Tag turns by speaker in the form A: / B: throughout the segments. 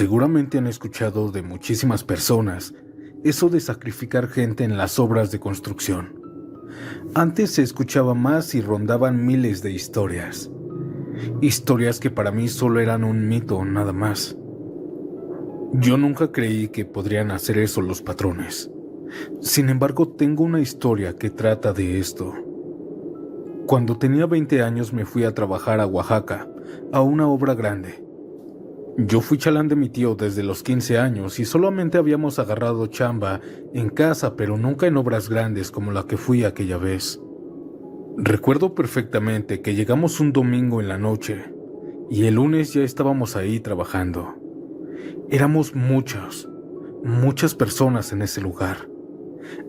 A: Seguramente han escuchado de muchísimas personas eso de sacrificar gente en las obras de construcción. Antes se escuchaba más y rondaban miles de historias. Historias que para mí solo eran un mito, nada más. Yo nunca creí que podrían hacer eso los patrones. Sin embargo, tengo una historia que trata de esto. Cuando tenía 20 años me fui a trabajar a Oaxaca, a una obra grande. Yo fui chalán de mi tío desde los 15 años y solamente habíamos agarrado chamba en casa, pero nunca en obras grandes como la que fui aquella vez. Recuerdo perfectamente que llegamos un domingo en la noche y el lunes ya estábamos ahí trabajando. Éramos muchas personas en ese lugar.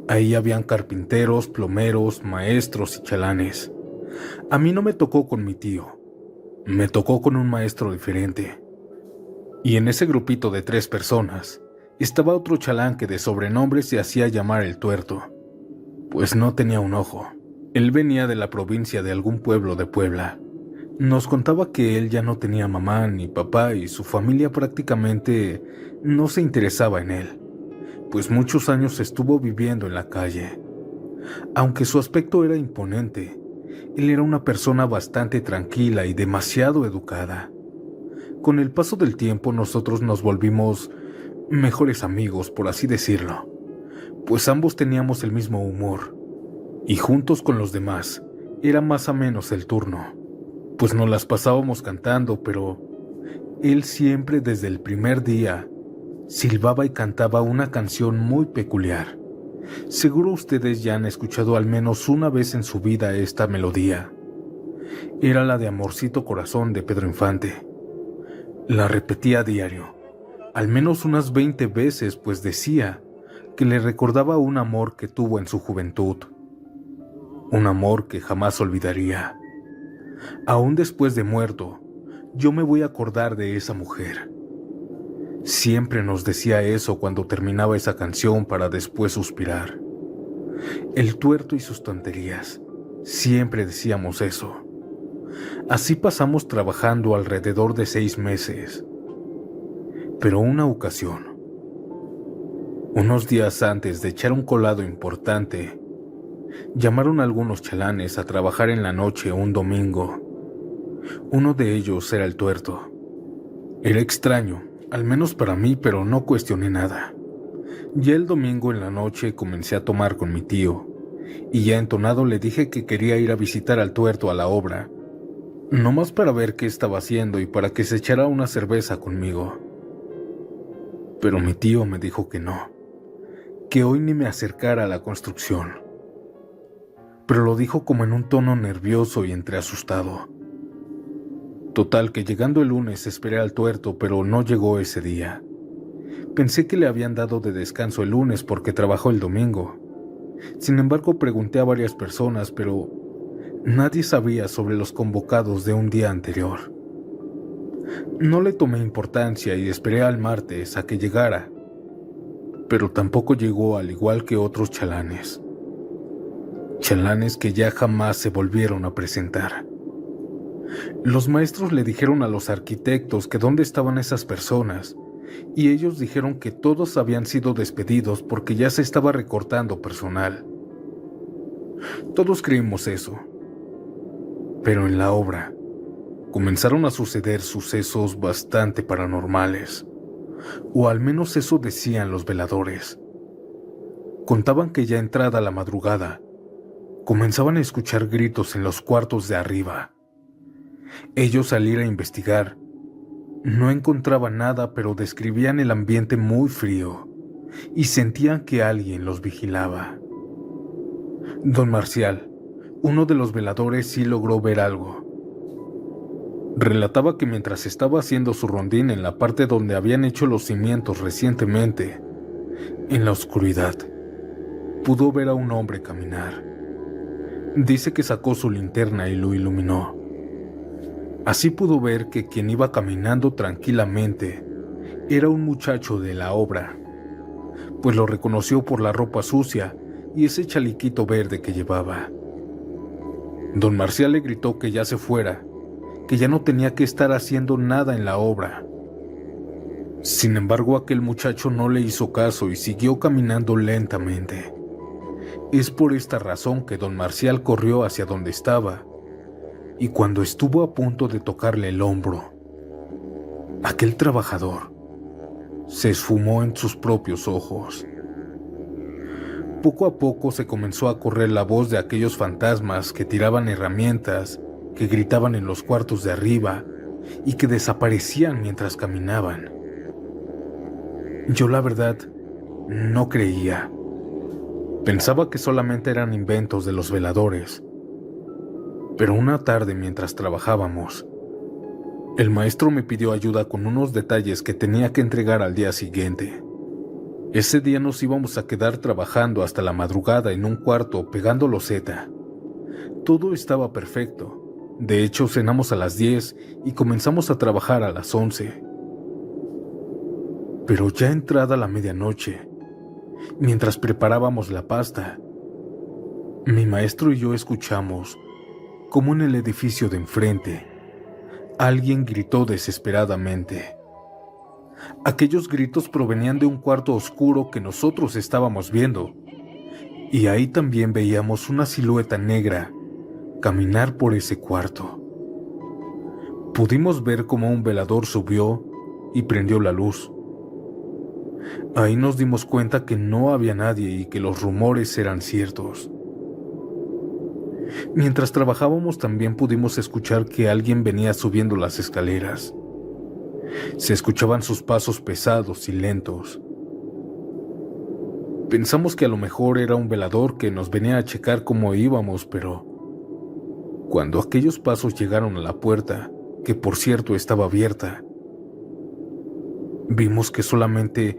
A: Ahí habían carpinteros, plomeros, maestros y chalanes. A mí no me tocó con mi tío, me tocó con un maestro diferente. Y en ese grupito de 3 personas estaba otro chalán que de sobrenombre se hacía llamar el Tuerto, pues no tenía un ojo. Él venía de la provincia de algún pueblo de Puebla. Nos contaba que él ya no tenía mamá ni papá y su familia prácticamente no se interesaba en él, pues muchos años estuvo viviendo en la calle. Aunque su aspecto era imponente, él era una persona bastante tranquila y demasiado educada. Con el paso del tiempo nosotros nos volvimos mejores amigos, por así decirlo, pues ambos teníamos el mismo humor, y juntos con los demás era más o menos el turno, pues nos las pasábamos cantando, pero él siempre desde el primer día silbaba y cantaba una canción muy peculiar. Seguro ustedes ya han escuchado al menos una vez en su vida esta melodía. Era la de Amorcito Corazón de Pedro Infante. La repetía a diario, al menos unas 20 veces, pues decía que le recordaba un amor que tuvo en su juventud. Un amor que jamás olvidaría. Aún después de muerto, yo me voy a acordar de esa mujer. Siempre nos decía eso cuando terminaba esa canción para después suspirar. El Tuerto y sus tonterías. Siempre decíamos eso. Así pasamos trabajando alrededor de 6 meses. Pero una ocasión, unos días antes de echar un colado importante, llamaron a algunos chalanes a trabajar en la noche un domingo. Uno de ellos era el Tuerto. Era extraño, al menos para mí, pero no cuestioné nada. Ya el domingo en la noche comencé a tomar con mi tío, y ya entonado le dije que quería ir a visitar al Tuerto a la obra, nomás para ver qué estaba haciendo y para que se echara una cerveza conmigo. Pero mi tío me dijo que no, que hoy ni me acercara a la construcción. Pero lo dijo como en un tono nervioso y entre asustado. Total que llegando el lunes esperé al Tuerto, pero no llegó ese día. Pensé que le habían dado de descanso el lunes porque trabajó el domingo. Sin embargo, pregunté a varias personas, pero nadie sabía sobre los convocados de un día anterior. No le tomé importancia y esperé al martes a que llegara, pero tampoco llegó, al igual que otros chalanes. Chalanes que ya jamás se volvieron a presentar. Los maestros le dijeron a los arquitectos que dónde estaban esas personas, y ellos dijeron que todos habían sido despedidos porque ya se estaba recortando personal. Todos creímos eso. Pero en la obra comenzaron a suceder sucesos bastante paranormales, o al menos eso decían los veladores. Contaban que ya entrada la madrugada, comenzaban a escuchar gritos en los cuartos de arriba. Ellos al ir a investigar, no encontraban nada, pero describían el ambiente muy frío y sentían que alguien los vigilaba. Don Marcial, uno de los veladores, sí logró ver algo. Relataba que mientras estaba haciendo su rondín en la parte donde habían hecho los cimientos recientemente, en la oscuridad, pudo ver a un hombre caminar. Dice que sacó su linterna y lo iluminó. Así pudo ver que quien iba caminando tranquilamente era un muchacho de la obra, pues lo reconoció por la ropa sucia y ese chalequito verde que llevaba. Don Marcial le gritó que ya se fuera, que ya no tenía que estar haciendo nada en la obra. Sin embargo, aquel muchacho no le hizo caso y siguió caminando lentamente. Es por esta razón que don Marcial corrió hacia donde estaba, y cuando estuvo a punto de tocarle el hombro, aquel trabajador se esfumó en sus propios ojos. Poco a poco se comenzó a correr la voz de aquellos fantasmas que tiraban herramientas, que gritaban en los cuartos de arriba y que desaparecían mientras caminaban. Yo, la verdad, no creía. Pensaba que solamente eran inventos de los veladores. Pero una tarde, mientras trabajábamos, el maestro me pidió ayuda con unos detalles que tenía que entregar al día siguiente. Ese día nos íbamos a quedar trabajando hasta la madrugada en un cuarto pegando loseta. Todo estaba perfecto. De hecho, cenamos a las 10 y comenzamos a trabajar a las 11. Pero ya entrada la medianoche, mientras preparábamos la pasta, mi maestro y yo escuchamos cómo en el edificio de enfrente alguien gritó desesperadamente. Aquellos gritos provenían de un cuarto oscuro que nosotros estábamos viendo, y ahí también veíamos una silueta negra caminar por ese cuarto. Pudimos ver cómo un velador subió y prendió la luz. Ahí nos dimos cuenta que no había nadie y que los rumores eran ciertos. Mientras trabajábamos también pudimos escuchar que alguien venía subiendo las escaleras. Se escuchaban sus pasos pesados y lentos. Pensamos que a lo mejor era un velador que nos venía a checar cómo íbamos, pero cuando aquellos pasos llegaron a la puerta, que por cierto estaba abierta, vimos que solamente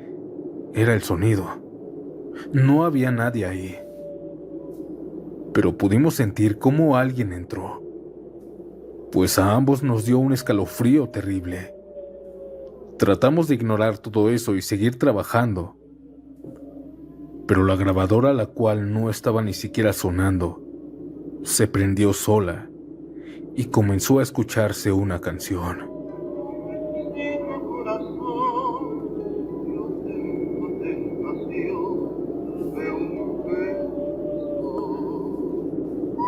A: era el sonido. No había nadie ahí. Pero pudimos sentir cómo alguien entró, pues a ambos nos dio un escalofrío terrible. Tratamos de ignorar todo eso y seguir trabajando, pero la grabadora, la cual no estaba ni siquiera sonando, se prendió sola y comenzó a escucharse una canción.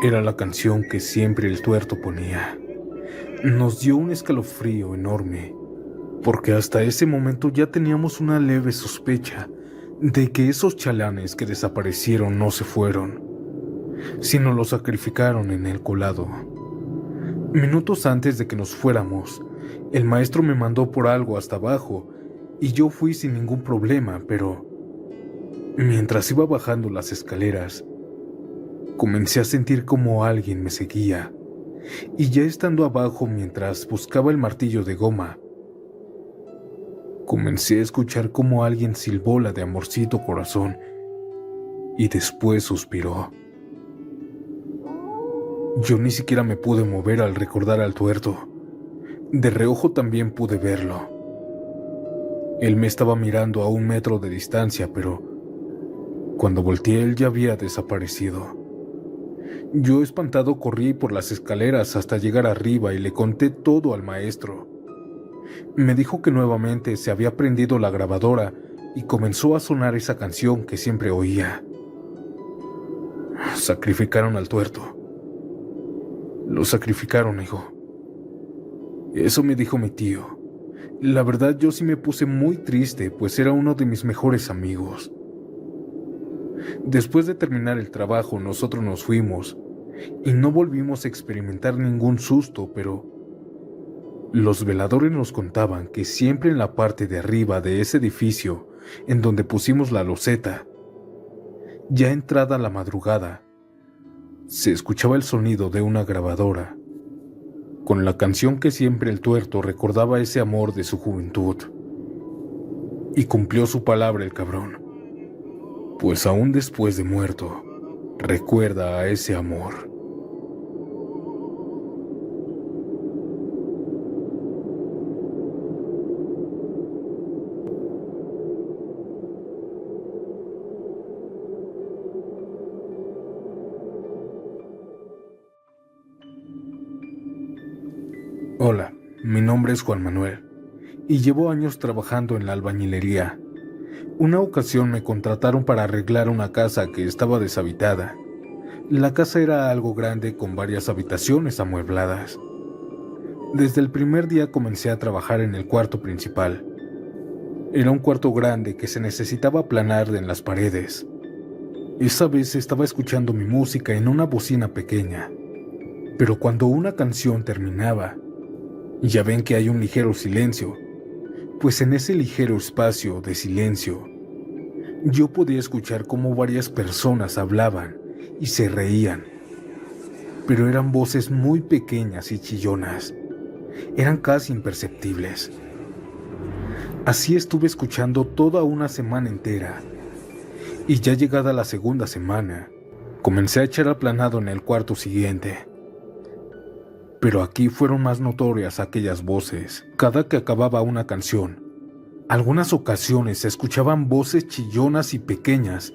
A: Era la canción que siempre el tuerto ponía. Nos dio un escalofrío enorme, porque hasta ese momento ya teníamos una leve sospecha de que esos chalanes que desaparecieron no se fueron, sino los sacrificaron en el colado. Minutos antes de que nos fuéramos, el maestro me mandó por algo hasta abajo y yo fui sin ningún problema, pero mientras iba bajando las escaleras, comencé a sentir como alguien me seguía, y ya estando abajo mientras buscaba el martillo de goma, comencé a escuchar como alguien silbó la de Amorcito Corazón y después suspiró. Yo ni siquiera me pude mover al recordar al tuerto. De reojo también pude verlo. Él me estaba mirando a 1 metro de distancia, pero cuando volteé él ya había desaparecido. Yo, espantado, corrí por las escaleras hasta llegar arriba y le conté todo al maestro. Me dijo que nuevamente se había prendido la grabadora y comenzó a sonar esa canción que siempre oía. Sacrificaron al tuerto. Lo sacrificaron, hijo. Eso me dijo mi tío. La verdad, yo sí me puse muy triste, pues era uno de mis mejores amigos. Después de terminar el trabajo, nosotros nos fuimos y no volvimos a experimentar ningún susto, pero los veladores nos contaban que siempre en la parte de arriba de ese edificio, en donde pusimos la loseta, ya entrada la madrugada, se escuchaba el sonido de una grabadora, con la canción que siempre el tuerto recordaba ese amor de su juventud. Y cumplió su palabra el cabrón, pues aún después de muerto, recuerda a ese amor. Hola, mi nombre es Juan Manuel, y llevo años trabajando en la albañilería. Una ocasión me contrataron para arreglar una casa que estaba deshabitada. La casa era algo grande con varias habitaciones amuebladas. Desde el primer día comencé a trabajar en el cuarto principal. Era un cuarto grande que se necesitaba aplanar en las paredes. Esa vez estaba escuchando mi música en una bocina pequeña, pero cuando una canción terminaba, ya ven que hay un ligero silencio, pues en ese ligero espacio de silencio, yo podía escuchar cómo varias personas hablaban y se reían, pero eran voces muy pequeñas y chillonas, eran casi imperceptibles. Así estuve escuchando toda una semana entera, y ya llegada la segunda semana, comencé a echar aplanado en el cuarto siguiente. Pero aquí fueron más notorias aquellas voces. Cada que acababa una canción, algunas ocasiones se escuchaban voces chillonas y pequeñas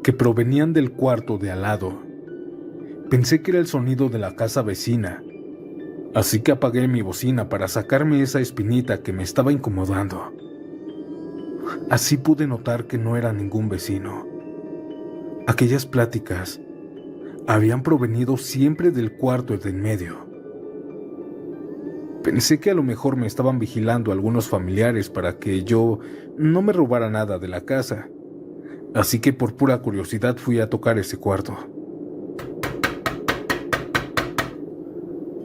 A: que provenían del cuarto de al lado. Pensé que era el sonido de la casa vecina, así que apagué mi bocina para sacarme esa espinita que me estaba incomodando. Así pude notar que no era ningún vecino. Aquellas pláticas habían provenido siempre del cuarto de en medio. Pensé que a lo mejor me estaban vigilando algunos familiares para que yo no me robara nada de la casa, así que por pura curiosidad fui a tocar ese cuarto.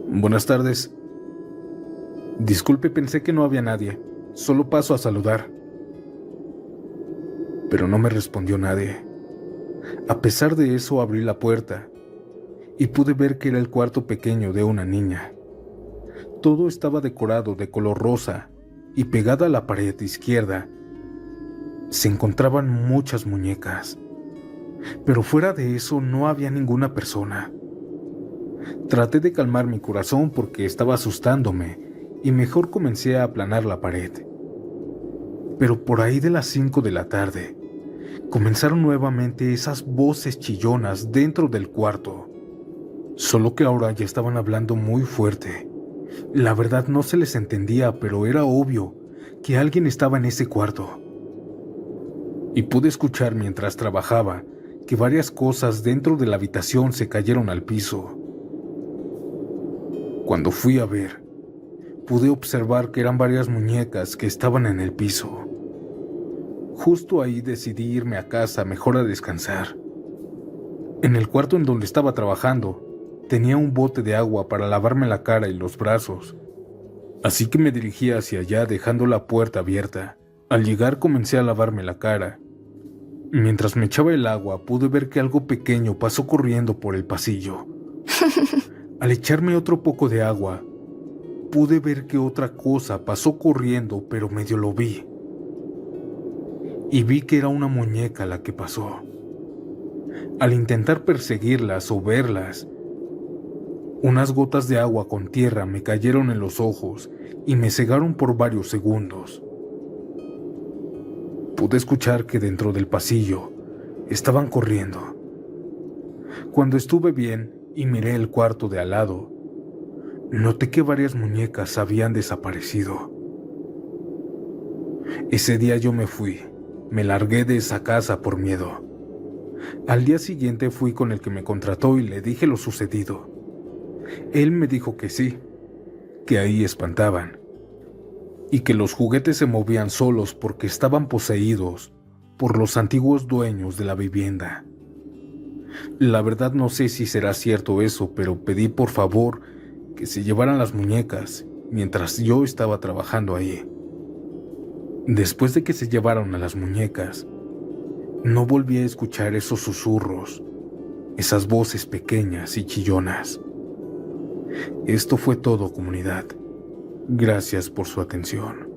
A: Buenas tardes. Disculpe, pensé que no había nadie. Solo paso a saludar. Pero no me respondió nadie. A pesar de eso, abrí la puerta y pude ver que era el cuarto pequeño de una niña. Todo estaba decorado de color rosa y pegada a la pared izquierda se encontraban muchas muñecas, pero fuera de eso no había ninguna persona. Traté de calmar mi corazón porque estaba asustándome y mejor comencé a aplanar la pared. Pero por ahí de las 5 de la tarde comenzaron nuevamente esas voces chillonas dentro del cuarto, solo que ahora ya estaban hablando muy fuerte. La verdad no se les entendía, pero era obvio que alguien estaba en ese cuarto. Y pude escuchar mientras trabajaba que varias cosas dentro de la habitación se cayeron al piso. Cuando fui a ver, pude observar que eran varias muñecas que estaban en el piso. Justo ahí decidí irme a casa mejor a descansar. En el cuarto en donde estaba trabajando, tenía un bote de agua para lavarme la cara y los brazos, así que me dirigí hacia allá dejando la puerta abierta. Al llegar comencé a lavarme la cara. Mientras me echaba el agua pude ver que algo pequeño pasó corriendo por el pasillo. Al echarme otro poco de agua, pude ver que otra cosa pasó corriendo, pero medio lo vi. Y vi que era una muñeca la que pasó. Al intentar perseguirlas o verlas, unas gotas de agua con tierra me cayeron en los ojos y me cegaron por varios segundos. Pude escuchar que dentro del pasillo estaban corriendo. Cuando estuve bien y miré el cuarto de al lado, noté que varias muñecas habían desaparecido. Ese día yo me fui, me largué de esa casa por miedo. Al día siguiente fui con el que me contrató y le dije lo sucedido. Él me dijo que sí, que ahí espantaban, y que los juguetes se movían solos porque estaban poseídos por los antiguos dueños de la vivienda. La verdad no sé si será cierto eso, pero pedí por favor que se llevaran las muñecas mientras yo estaba trabajando ahí. Después de que se llevaron a las muñecas, no volví a escuchar esos susurros, esas voces pequeñas y chillonas. Esto fue todo, comunidad. Gracias por su atención.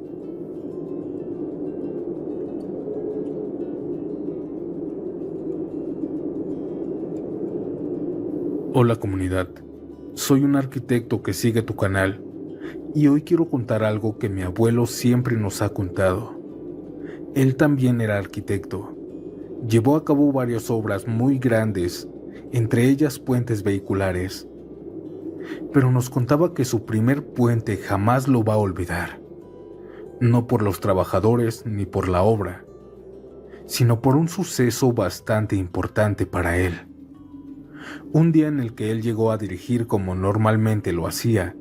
A: Hola, comunidad. Soy un arquitecto que sigue tu canal y hoy quiero contar algo que mi abuelo siempre nos ha contado. Él también era arquitecto. Llevó a cabo varias obras muy grandes, entre ellas puentes vehiculares. Pero nos contaba que su primer puente jamás lo va a olvidar, no por los trabajadores ni por la obra, sino por un suceso bastante importante para él. Un día en el que él llegó a dirigir como normalmente lo hacía,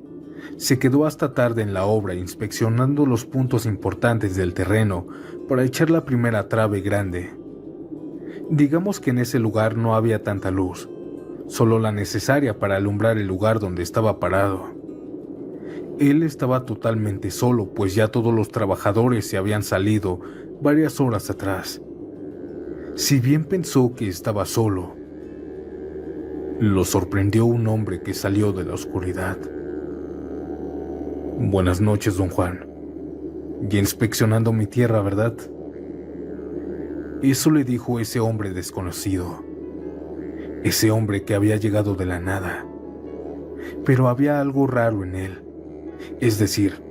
A: se quedó hasta tarde en la obra inspeccionando los puntos importantes del terreno para echar la primera trave grande. Digamos que en ese lugar no había tanta luz, solo la necesaria para alumbrar el lugar donde estaba parado. Él estaba totalmente solo, pues ya todos los trabajadores se habían salido varias horas atrás. Si bien pensó que estaba solo, lo sorprendió un hombre que salió de la oscuridad. «Buenas noches, don Juan. Ya inspeccionando mi tierra, ¿verdad?». Eso le dijo ese hombre desconocido, ese hombre que había llegado de la nada. Pero había algo raro en él, es decir,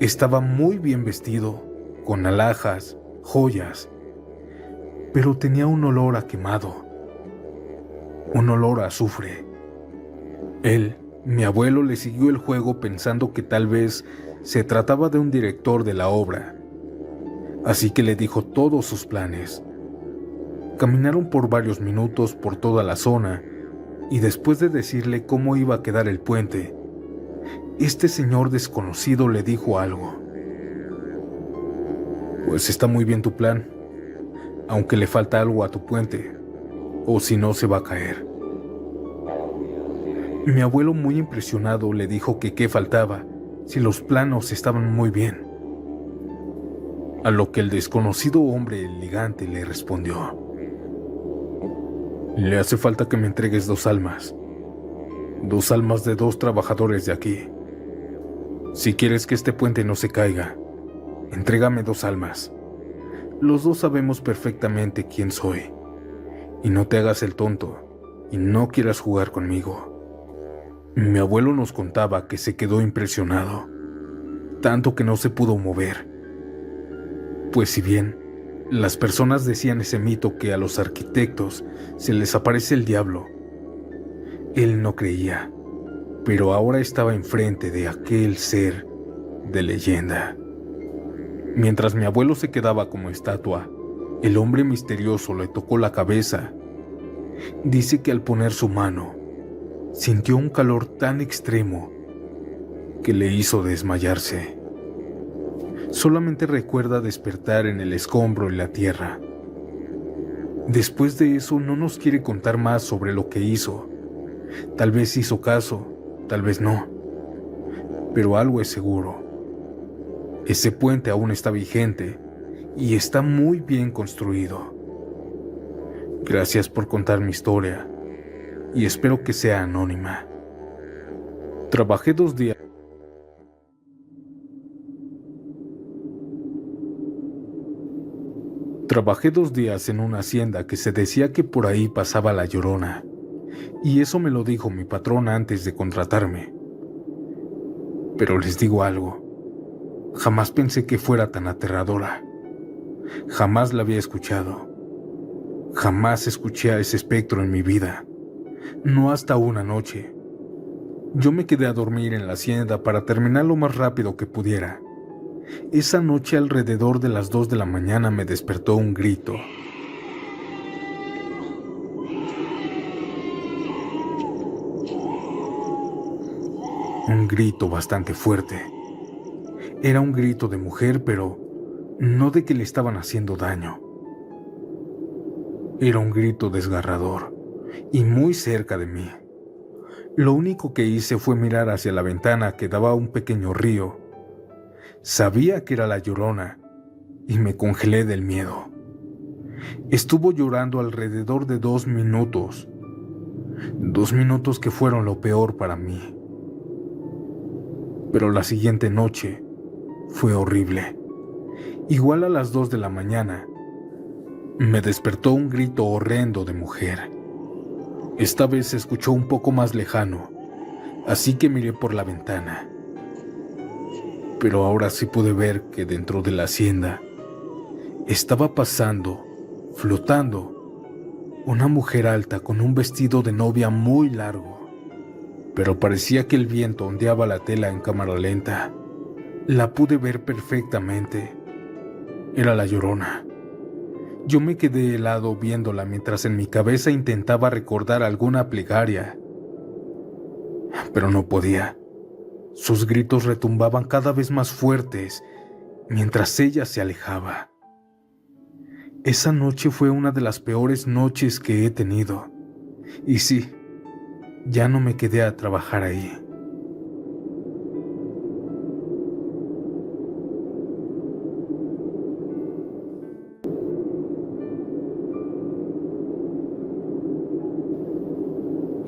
A: estaba muy bien vestido, con alhajas, joyas, pero tenía un olor a quemado, un olor a azufre. Él, mi abuelo, le siguió el juego pensando que tal vez se trataba de un director de la obra, así que le dijo todos sus planes. Caminaron por varios minutos por toda la zona y después de decirle cómo iba a quedar el puente, este señor desconocido le dijo algo. «Pues está muy bien tu plan, aunque le falta algo a tu puente, o si no se va a caer». Mi abuelo, muy impresionado, le dijo que qué faltaba si los planos estaban muy bien. A lo que el desconocido hombre elegante le respondió: «Le hace falta que me entregues 2 almas de 2 trabajadores de aquí. Si quieres que este puente no se caiga, entrégame 2 almas. Los 2 sabemos perfectamente quién soy. Y no te hagas el tonto y no quieras jugar conmigo». Mi abuelo nos contaba que se quedó impresionado, tanto que no se pudo mover. Pues si bien las personas decían ese mito que a los arquitectos se les aparece el diablo, él no creía, pero ahora estaba enfrente de aquel ser de leyenda. Mientras mi abuelo se quedaba como estatua, el hombre misterioso le tocó la cabeza. Dice que al poner su mano, sintió un calor tan extremo que le hizo desmayarse. Solamente recuerda despertar en el escombro y la tierra. Después de eso no nos quiere contar más sobre lo que hizo. Tal vez hizo caso, tal vez no. Pero algo es seguro. Ese puente aún está vigente y está muy bien construido. Gracias por contar mi historia y espero que sea anónima. Trabajé 2 días. Trabajé 2 días en una hacienda que se decía que por ahí pasaba la Llorona, y eso me lo dijo mi patrón antes de contratarme. Pero les digo algo, jamás pensé que fuera tan aterradora. Jamás la había escuchado. Jamás escuché a ese espectro en mi vida. No hasta una noche. Yo me quedé a dormir en la hacienda para terminar lo más rápido que pudiera. Esa noche, alrededor de las 2 de la mañana, me despertó un grito. Un grito bastante fuerte. Era un grito de mujer, pero no de que le estaban haciendo daño. Era un grito desgarrador y muy cerca de mí. Lo único que hice fue mirar hacia la ventana que daba a un pequeño río. Sabía que era la Llorona y me congelé del miedo. Estuvo llorando alrededor de 2 minutos. 2 minutos que fueron lo peor para mí. Pero la siguiente noche fue horrible. Igual a las 2 de la mañana, me despertó un grito horrendo de mujer. Esta vez se escuchó un poco más lejano, así que miré por la ventana. Pero ahora sí pude ver que dentro de la hacienda estaba pasando, flotando, una mujer alta con un vestido de novia muy largo, pero parecía que el viento ondeaba la tela en cámara lenta La pude ver perfectamente. Era la Llorona. Yo me quedé helado viéndola mientras en mi cabeza intentaba recordar alguna plegaria, pero no podía. Sus gritos retumbaban cada vez más fuertes mientras ella se alejaba. Esa noche fue una de las peores noches que he tenido. Y sí, ya no me quedé a trabajar ahí.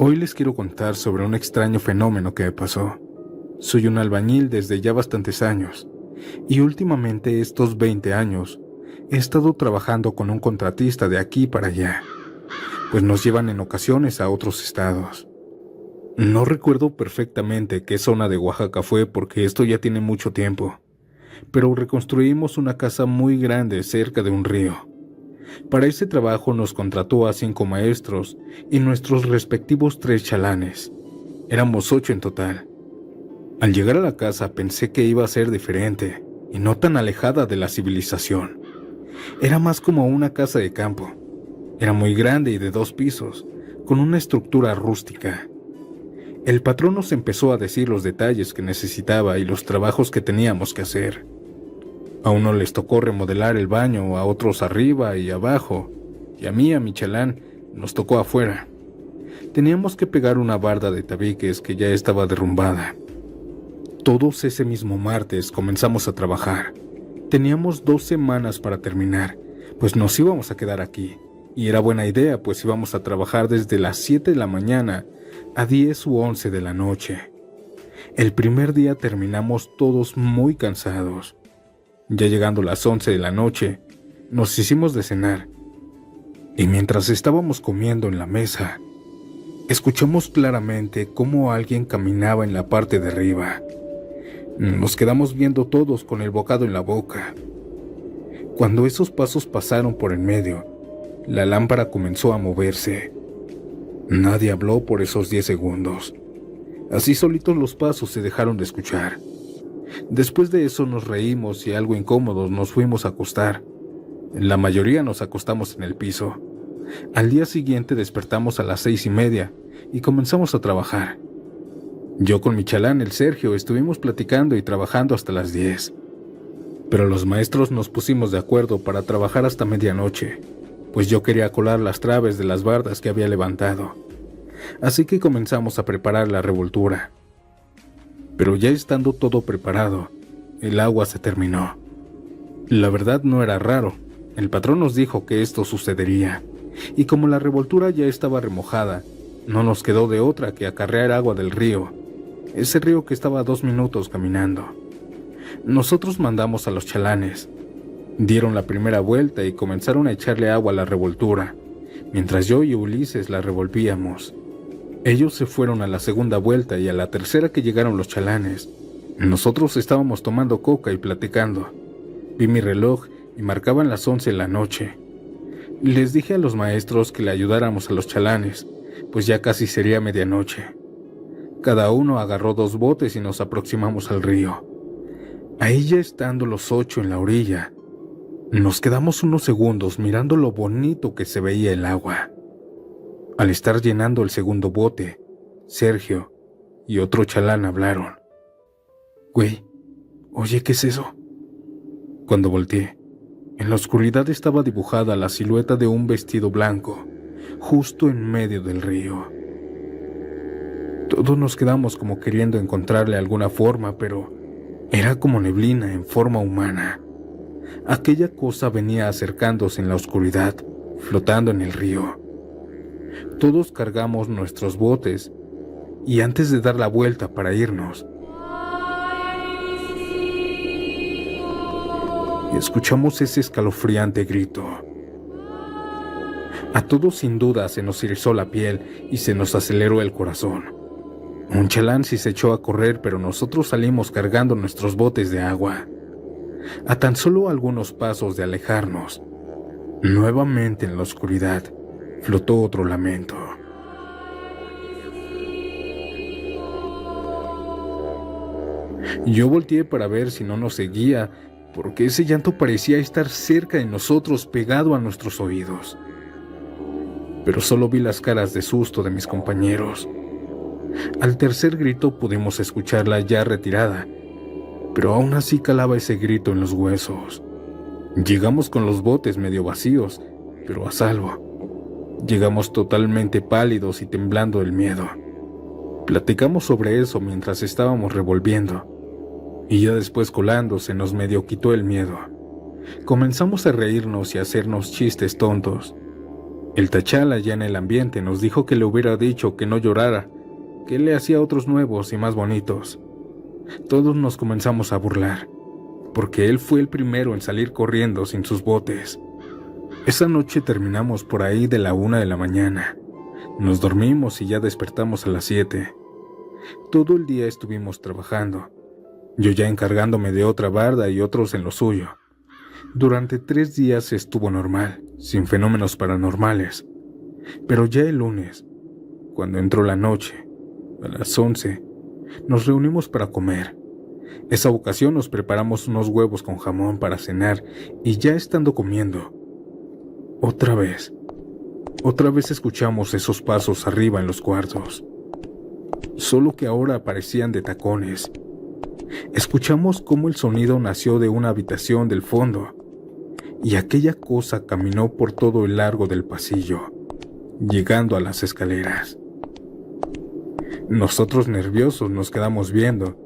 A: Hoy les quiero contar sobre un extraño fenómeno que me pasó. Soy un albañil desde ya bastantes años, y últimamente estos 20 años he estado trabajando con un contratista de aquí para allá, pues nos llevan en ocasiones a otros estados. No recuerdo perfectamente qué zona de Oaxaca fue porque esto ya tiene mucho tiempo, pero reconstruimos una casa muy grande cerca de un río. Para ese trabajo nos contrató a 5 maestros y nuestros respectivos 3 chalanes. Éramos 8 en total. Al llegar a la casa pensé que iba a ser diferente y no tan alejada de la civilización. Era más como una casa de campo. Era muy grande y de 2 pisos, con una estructura rústica. El patrón nos empezó a decir los detalles que necesitaba y los trabajos que teníamos que hacer. A uno les tocó remodelar el baño, a otros arriba y abajo, y a mí, a mi chalán, nos tocó afuera. Teníamos que pegar una barda de tabiques que ya estaba derrumbada. Todos ese mismo martes comenzamos a trabajar. Teníamos 2 semanas para terminar, pues nos íbamos a quedar aquí, y era buena idea, pues íbamos a trabajar desde las 7 de la mañana a 10 u 11 de la noche. El primer día terminamos todos muy cansados. Ya llegando las 11 de la noche, nos hicimos de cenar, y mientras estábamos comiendo en la mesa, escuchamos claramente cómo alguien caminaba en la parte de arriba. Nos quedamos viendo todos con el bocado en la boca. Cuando esos pasos pasaron por en medio, la lámpara comenzó a moverse. Nadie habló por esos 10 segundos. Así solitos los pasos se dejaron de escuchar. Después de eso nos reímos y algo incómodos nos fuimos a acostar. La mayoría nos acostamos en el piso. Al día siguiente despertamos a las 6:30 y comenzamos a trabajar. Yo con mi chalán, el Sergio, estuvimos platicando y trabajando hasta las 10. Pero los maestros nos pusimos de acuerdo para trabajar hasta medianoche, pues yo quería colar las traves de las bardas que había levantado. Así que comenzamos a preparar la revoltura. Pero ya estando todo preparado, el agua se terminó. La verdad no era raro. El patrón nos dijo que esto sucedería, y como la revoltura ya estaba remojada, no nos quedó de otra que acarrear agua del río, ese río que estaba a 2 minutos caminando. Nosotros mandamos a los chalanes. Dieron la primera vuelta y comenzaron a echarle agua a la revoltura, mientras yo y Ulises la revolvíamos. Ellos se fueron a la segunda vuelta y a la tercera que llegaron los chalanes. Nosotros estábamos tomando coca y platicando. Vi mi reloj y marcaban las 11 de la noche. Les dije a los maestros que le ayudáramos a los chalanes, pues ya casi sería medianoche. Cada uno agarró 2 botes y nos aproximamos al río. Ahí ya estando los 8 en la orilla, nos quedamos unos segundos mirando lo bonito que se veía el agua. Al estar llenando el segundo bote, Sergio y otro chalán hablaron. «Güey, oye, ¿qué es eso?». Cuando volteé, en la oscuridad estaba dibujada la silueta de un vestido blanco, justo en medio del río. Todos nos quedamos como queriendo encontrarle alguna forma, pero era como neblina en forma humana. Aquella cosa venía acercándose en la oscuridad, flotando en el río. Todos cargamos nuestros botes y antes de dar la vuelta para irnos, escuchamos ese escalofriante grito. A todos sin duda se nos erizó la piel y se nos aceleró el corazón. Un chalán sí se echó a correr, pero nosotros salimos cargando nuestros botes de agua. A tan solo algunos pasos de alejarnos, nuevamente en la oscuridad, flotó otro lamento. Yo volteé para ver si no nos seguía, porque ese llanto parecía estar cerca de nosotros, pegado a nuestros oídos. Pero solo vi las caras de susto de mis compañeros. Al tercer grito pudimos escucharla ya retirada, pero aún así calaba ese grito en los huesos. Llegamos con los botes medio vacíos, pero a salvo. Llegamos totalmente pálidos y temblando del miedo. Platicamos sobre eso mientras estábamos revolviendo, y ya después colando se nos medio quitó el miedo. Comenzamos a reírnos y a hacernos chistes tontos. El Tachala ya en el ambiente nos dijo que le hubiera dicho que no llorara, que él le hacía otros nuevos y más bonitos. Todos nos comenzamos a burlar, porque él fue el primero en salir corriendo sin sus botes. Esa noche terminamos por ahí de la 1 de la mañana. Nos dormimos y ya despertamos a las 7. Todo el día estuvimos trabajando, yo ya encargándome de otra barda y otros en lo suyo. Durante 3 días estuvo normal, sin fenómenos paranormales. Pero ya el lunes, cuando entró la noche, a las 11, nos reunimos para comer. Esa ocasión nos preparamos unos huevos con jamón para cenar y ya estando comiendo, otra vez escuchamos esos pasos arriba en los cuartos. Solo que ahora parecían de tacones. Escuchamos cómo el sonido nació de una habitación del fondo y aquella cosa caminó por todo el largo del pasillo, llegando a las escaleras. Nosotros nerviosos nos quedamos viendo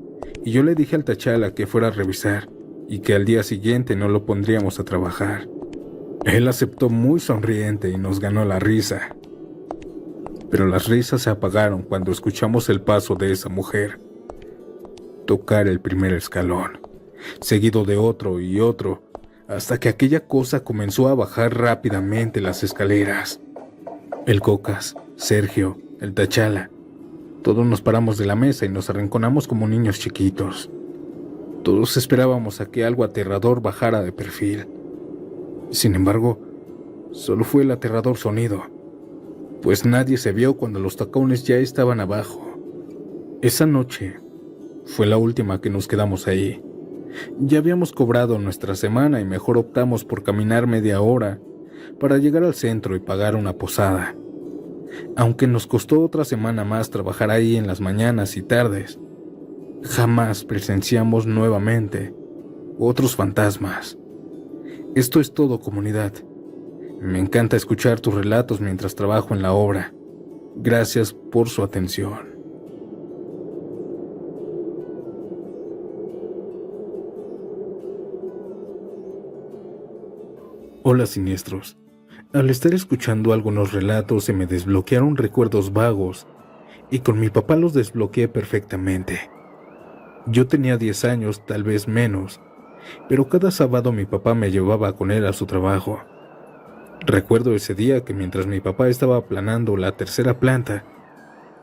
A: y yo le dije al Tachala que fuera a revisar y que al día siguiente no lo pondríamos a trabajar. Él aceptó muy sonriente y nos ganó la risa. Pero las risas se apagaron cuando escuchamos el paso de esa mujer tocar el primer escalón, seguido de otro y otro, hasta que aquella cosa comenzó a bajar rápidamente las escaleras. El Cocas, Sergio, el Tachala, todos nos paramos de la mesa y nos arrinconamos como niños chiquitos. Todos esperábamos a que algo aterrador bajara de perfil. Sin embargo, solo fue el aterrador sonido, pues nadie se vio cuando los tacones ya estaban abajo. Esa noche fue la última que nos quedamos ahí. Ya habíamos cobrado nuestra semana y mejor optamos por caminar media hora para llegar al centro y pagar una posada. Aunque nos costó otra semana más trabajar ahí en las mañanas y tardes, jamás presenciamos nuevamente otros fantasmas. Esto es todo, comunidad. Me encanta escuchar tus relatos mientras trabajo en la obra. Gracias por su atención. Hola, siniestros. Al estar escuchando algunos relatos se me desbloquearon recuerdos vagos y con mi papá los desbloqueé perfectamente. Yo tenía 10 años, tal vez menos, pero cada sábado mi papá me llevaba con él a su trabajo. Recuerdo ese día que mientras mi papá estaba aplanando la tercera planta,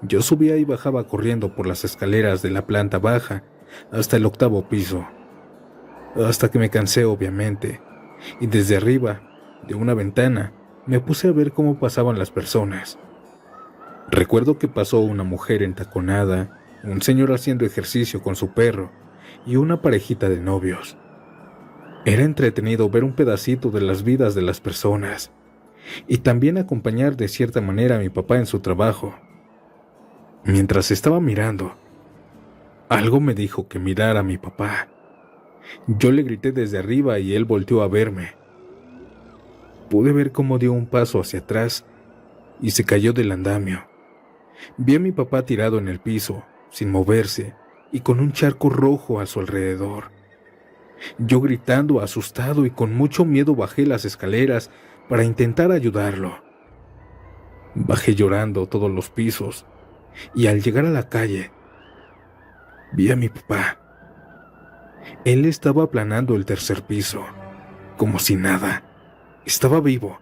A: yo subía y bajaba corriendo por las escaleras de la planta baja hasta el 8º piso, hasta que me cansé obviamente, y desde arriba, de una ventana, me puse a ver cómo pasaban las personas. Recuerdo que pasó una mujer entaconada, un señor haciendo ejercicio con su perro y una parejita de novios. Era entretenido ver un pedacito de las vidas de las personas y también acompañar de cierta manera a mi papá en su trabajo. Mientras estaba mirando, algo me dijo que mirara a mi papá. Yo le grité desde arriba y él volteó a verme. Pude ver cómo dio un paso hacia atrás y se cayó del andamio. Vi a mi papá tirado en el piso, sin moverse y con un charco rojo a su alrededor. Yo gritando, asustado y con mucho miedo bajé las escaleras para intentar ayudarlo. Bajé llorando todos los pisos y al llegar a la calle, vi a mi papá. Él estaba aplanando el tercer piso, como si nada. Estaba vivo.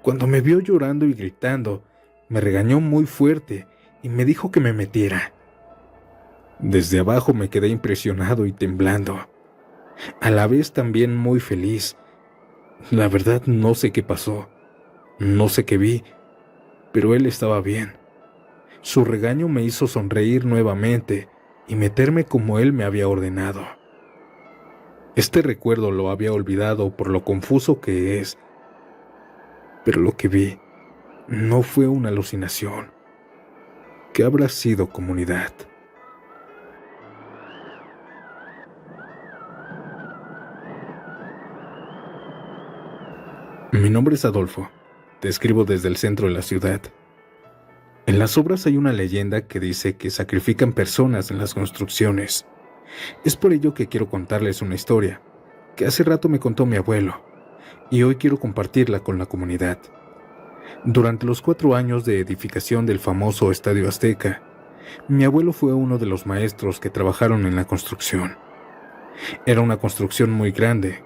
A: Cuando me vio llorando y gritando, me regañó muy fuerte y me dijo que me metiera. Desde abajo me quedé impresionado y temblando, a la vez también muy feliz. La verdad no sé qué pasó, no sé qué vi, pero él estaba bien. Su regaño me hizo sonreír nuevamente y meterme como él me había ordenado. Este recuerdo lo había olvidado por lo confuso que es, pero lo que vi no fue una alucinación. ¿Qué habrá sido, comunidad? Mi nombre es Adolfo. Te escribo desde el centro de la ciudad. En las obras hay una leyenda que dice que sacrifican personas en las construcciones. Es por ello que quiero contarles una historia que hace rato me contó mi abuelo, y hoy quiero compartirla con la comunidad. Durante los 4 años de edificación del famoso Estadio Azteca, mi abuelo fue uno de los maestros que trabajaron en la construcción. Era una construcción muy grande,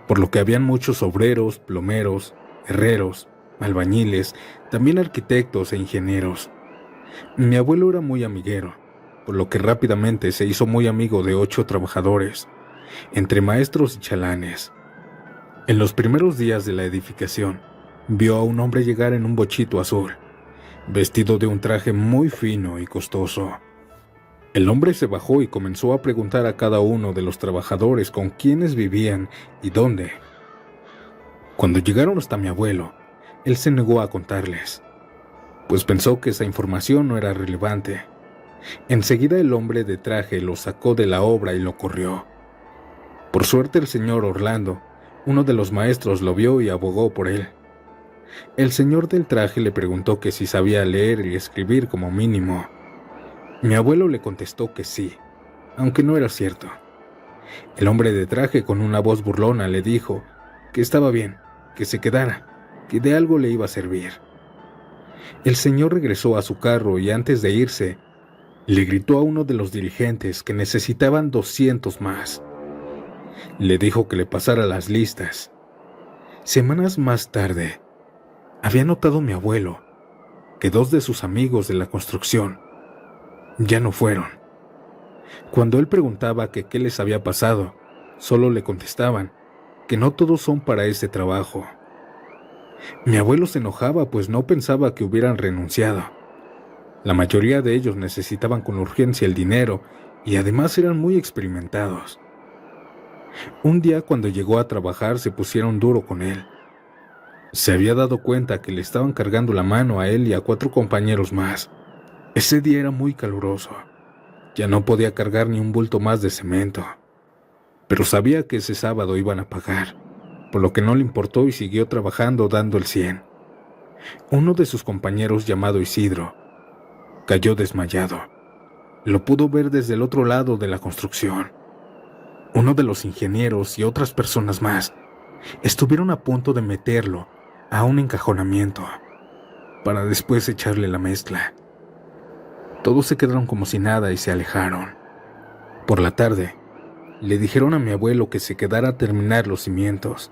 A: por lo que habían muchos obreros, plomeros, herreros, albañiles, también arquitectos e ingenieros. Mi abuelo era muy amiguero, por lo que rápidamente se hizo muy amigo de 8 trabajadores, entre maestros y chalanes. En los primeros días de la edificación, vio a un hombre llegar en un bochito azul, vestido de un traje muy fino y costoso. El hombre se bajó y comenzó a preguntar a cada uno de los trabajadores con quiénes vivían y dónde. Cuando llegaron hasta mi abuelo, él se negó a contarles, pues pensó que esa información no era relevante. Enseguida el hombre de traje lo sacó de la obra y lo corrió. Por suerte el señor Orlando, uno de los maestros, lo vio y abogó por él. El señor del traje le preguntó que si sabía leer y escribir como mínimo. Mi abuelo le contestó que sí, aunque no era cierto. El hombre de traje, con una voz burlona, le dijo que estaba bien, que se quedara, que de algo le iba a servir. El señor regresó a su carro y antes de irse, le gritó a uno de los dirigentes que necesitaban 200 más. Le dijo que le pasara las listas. Semanas más tarde, había notado mi abuelo que 2 de sus amigos de la construcción ya no fueron. Cuando él preguntaba que qué les había pasado, solo le contestaban que no todos son para ese trabajo. Mi abuelo se enojaba, pues no pensaba que hubieran renunciado. La mayoría de ellos necesitaban con urgencia el dinero y además eran muy experimentados. Un día, cuando llegó a trabajar, se pusieron duro con él. Se había dado cuenta que le estaban cargando la mano a él y a 4 compañeros más. Ese día era muy caluroso. Ya no podía cargar ni un bulto más de cemento. Pero sabía que ese sábado iban a pagar, por lo que no le importó y siguió trabajando dando el 100. Uno de sus compañeros, llamado Isidro, cayó desmayado. Lo pudo ver desde el otro lado de la construcción. Uno de los ingenieros y otras personas más estuvieron a punto de meterlo a un encajonamiento para después echarle la mezcla. Todos se quedaron como si nada y se alejaron. Por la tarde, le dijeron a mi abuelo que se quedara a terminar los cimientos,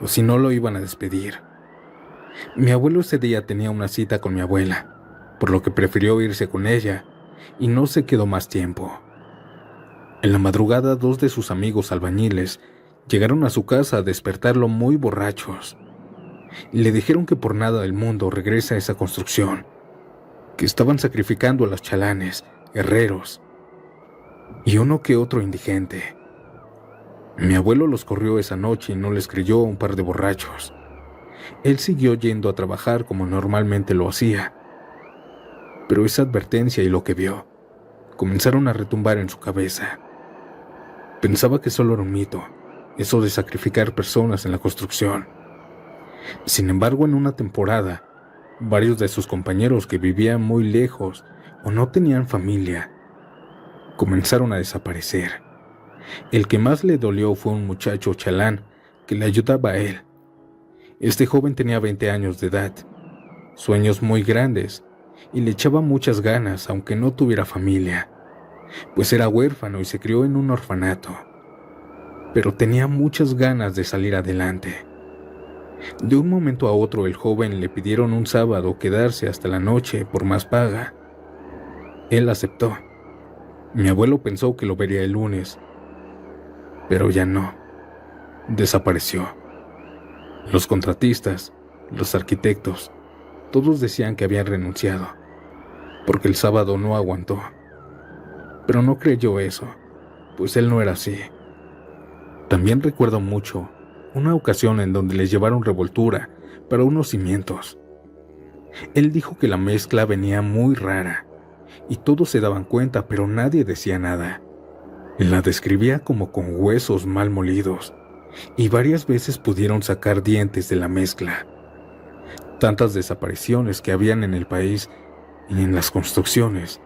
A: o si no lo iban a despedir. Mi abuelo ese día tenía una cita con mi abuela, por lo que prefirió irse con ella y no se quedó más tiempo. En la madrugada, 2 de sus amigos albañiles llegaron a su casa a despertarlo muy borrachos. Le dijeron que por nada del mundo regrese a esa construcción, que estaban sacrificando a los chalanes, herreros y uno que otro indigente. Mi abuelo los corrió esa noche y no les creyó a un par de borrachos. Él siguió yendo a trabajar como normalmente lo hacía, pero esa advertencia y lo que vio comenzaron a retumbar en su cabeza. Pensaba que solo era un mito, eso de sacrificar personas en la construcción. Sin embargo, en una temporada, varios de sus compañeros que vivían muy lejos o no tenían familia comenzaron a desaparecer. El que más le dolió fue un muchacho chalán que le ayudaba a él. Este joven tenía 20 años de edad, sueños muy grandes y le echaba muchas ganas aunque no tuviera familia, pues era huérfano y se crió en un orfanato, pero tenía muchas ganas de salir adelante. De un momento a otro el joven le pidieron un sábado quedarse hasta la noche por más paga. Él aceptó. Mi abuelo pensó que lo vería el lunes, pero ya no. Desapareció. Los contratistas, los arquitectos, todos decían que habían renunciado, porque el sábado no aguantó. pero no creyó eso, pues él no era así. También recuerdo mucho una ocasión en donde les llevaron revoltura para unos cimientos. Él dijo que la mezcla venía muy rara y todos se daban cuenta, pero nadie decía nada. La describía como con huesos mal molidos y varias veces pudieron sacar dientes de la mezcla. Tantas desapariciones que habían en el país y en las construcciones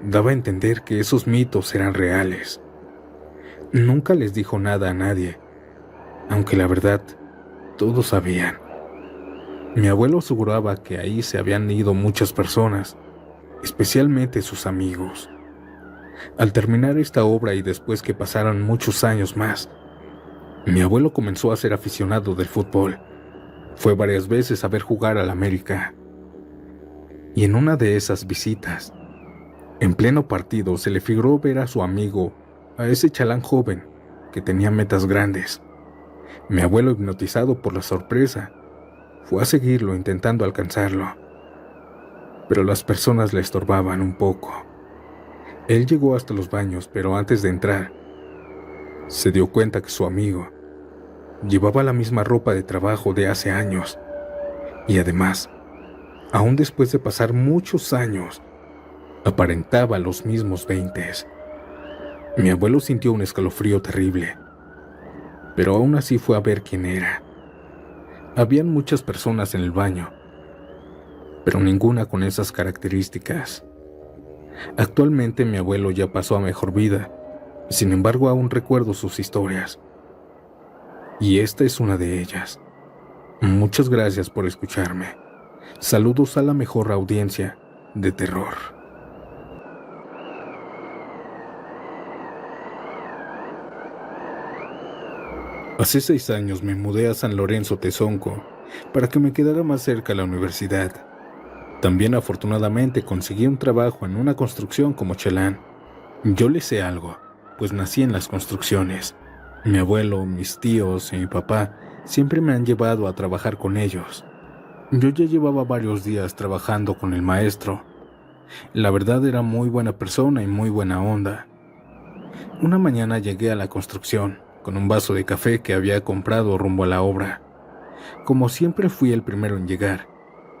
A: daba a entender que esos mitos eran reales. Nunca les dijo nada a nadie, aunque la verdad todos sabían. Mi abuelo aseguraba que ahí se habían ido muchas personas, especialmente sus amigos. Al terminar esta obra y después que pasaran muchos años más, mi abuelo comenzó a ser aficionado del fútbol. Fue varias veces a ver jugar al América. Y en una de esas visitas, en pleno partido, se le figuró ver a su amigo, a ese chalán joven que tenía metas grandes. Mi abuelo, hipnotizado por la sorpresa, fue a seguirlo intentando alcanzarlo. Pero las personas le estorbaban un poco. Él llegó hasta los baños, pero antes de entrar, se dio cuenta que su amigo llevaba la misma ropa de trabajo de hace años. Y además, aún después de pasar muchos años, aparentaba los mismos 20. Mi abuelo sintió un escalofrío terrible, pero aún así fue a ver quién era. Habían muchas personas en el baño, pero ninguna con esas características. Actualmente mi abuelo ya pasó a mejor vida, sin embargo aún recuerdo sus historias. Y esta es una de ellas. Muchas gracias por escucharme. Saludos a la mejor audiencia de terror. Hace 6 años me mudé a San Lorenzo Tezonco para que me quedara más cerca a la universidad. También afortunadamente conseguí un trabajo en una construcción como chalán. Yo le sé algo, pues nací en las construcciones. Mi abuelo, mis tíos y mi papá siempre me han llevado a trabajar con ellos. Yo ya llevaba varios días trabajando con el maestro. La verdad era muy buena persona y muy buena onda. Una mañana llegué a la construcción con un vaso de café que había comprado rumbo a la obra. Como siempre fui el primero en llegar,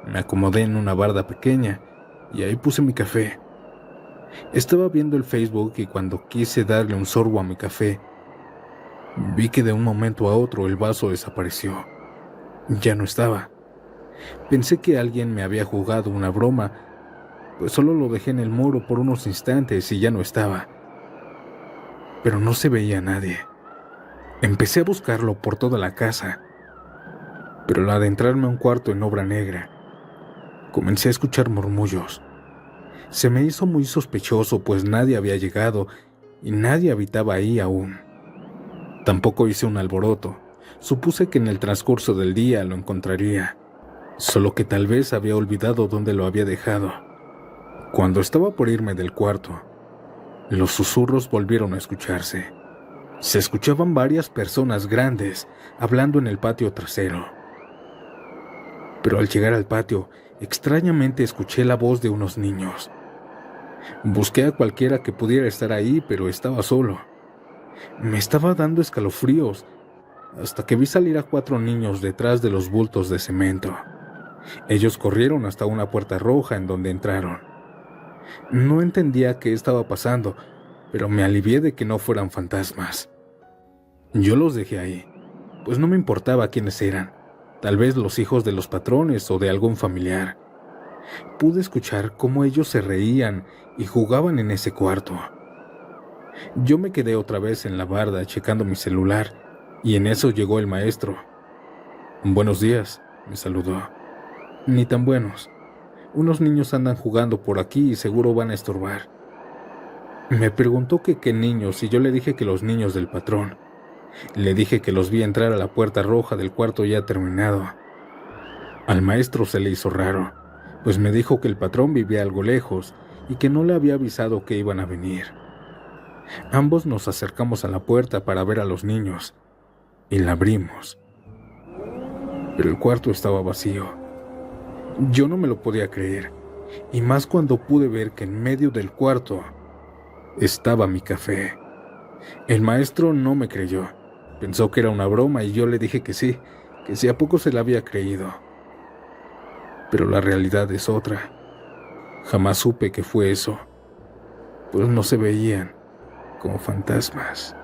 A: me acomodé en una barda pequeña y ahí puse mi café. Estaba viendo el Facebook y cuando quise darle un sorbo a mi café, vi que de un momento a otro el vaso desapareció. Ya no estaba. Pensé que alguien me había jugado una broma, pues solo lo dejé en el muro por unos instantes y ya no estaba. Pero no se veía a nadie. Empecé a buscarlo por toda la casa, pero al adentrarme a un cuarto en obra negra, comencé a escuchar murmullos. Se me hizo muy sospechoso, pues nadie había llegado y nadie habitaba ahí aún. Tampoco hice un alboroto. Supuse que en el transcurso del día lo encontraría, solo que tal vez había olvidado dónde lo había dejado. Cuando estaba por irme del cuarto, los susurros volvieron a escucharse. Se escuchaban varias personas grandes hablando en el patio trasero. Pero al llegar al patio, extrañamente escuché la voz de unos niños. Busqué a cualquiera que pudiera estar ahí, pero estaba solo. Me estaba dando escalofríos, hasta que vi salir a 4 niños detrás de los bultos de cemento. Ellos corrieron hasta una puerta roja en donde entraron. No entendía qué estaba pasando, pero me alivié de que no fueran fantasmas. Yo los dejé ahí, pues no me importaba quiénes eran, tal vez los hijos de los patrones o de algún familiar. Pude escuchar cómo ellos se reían y jugaban en ese cuarto. Yo me quedé otra vez en la barda checando mi celular y en eso llegó el maestro. «Buenos días», me saludó. «Ni tan buenos. Unos niños andan jugando por aquí y seguro van a estorbar». Me preguntó que qué niños y yo le dije que los niños del patrón. Le dije que los vi entrar a la puerta roja del cuarto ya terminado. Al maestro se le hizo raro, pues me dijo que el patrón vivía algo lejos y que no le había avisado que iban a venir. Ambos nos acercamos a la puerta para ver a los niños y la abrimos. Pero el cuarto estaba vacío. Yo no me lo podía creer, y más cuando pude ver que en medio del cuarto estaba mi café. El maestro no me creyó. Pensó que era una broma y yo le dije que sí a poco se la había creído. Pero la realidad es otra. Jamás supe que fue eso, pues no se veían como fantasmas.